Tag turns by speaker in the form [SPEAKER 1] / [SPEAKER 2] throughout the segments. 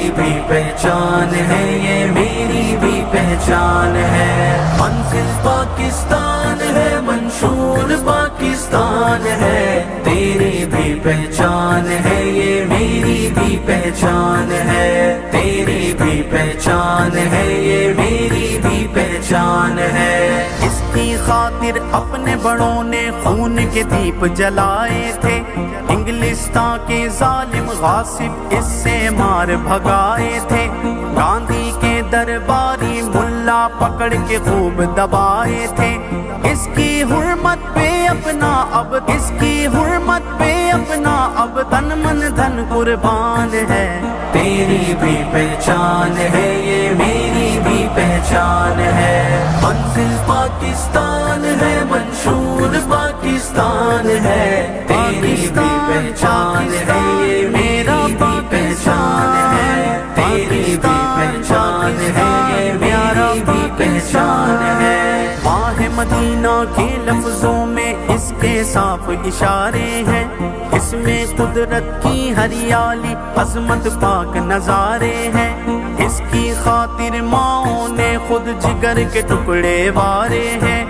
[SPEAKER 1] تیری بھی پہچان ہے، یہ میری بھی پہچان ہے۔ منزل پاکستان ہے، منشور پاکستان ہے، تیری بھی پہچان ہے، یہ میری بھی پہچان ہے۔ تیری بھی پہچان ہے، یہ میری بھی پہچان ہے۔
[SPEAKER 2] اس کی خاطر اپنے بڑوں نے خون کے دیپ جلائے تھے، انگلستان کے ظالم غاصب اس سے مار بھگائے تھے، گاندھی کے درباری ملا پکڑ کے خوب دبائے تھے۔ اس کی حرمت پہ اپنا اب، اس کی حرمت پہ اپنا اب تن من دھن قربان ہے۔
[SPEAKER 1] تیری بھی پہچان ہے، یہ میری بھی پہچان ہے۔ منزل پاکستان ہے، منشور پاکستان ہے، تیری بھی پہچان ہے، یہ میرا بھی پہچان ہے۔ تیری بھی پہچان ہے، یہ میری بھی پہچان ہے۔
[SPEAKER 2] ماہ مدینہ کے لفظوں میں اس کے صاف اشارے ہیں، اس میں قدرت کی ہریالی عظمت پاک نظارے ہیں۔ اس کی خاطر ماؤں نے خود جگر کے ٹکڑے وارے ہیں۔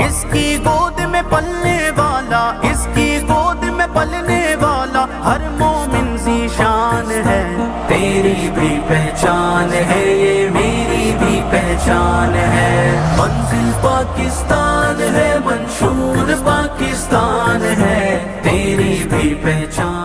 [SPEAKER 2] اس کی گود میں پلنے والا، اس کی گود میں پلنے والا ہر مومن ذیشان ہے۔
[SPEAKER 1] تیری بھی پہچان ہے، یہ میری بھی پہچان ہے۔ منزل پاکستان ہے، منشور پاکستان ہے، تیری بھی پہچان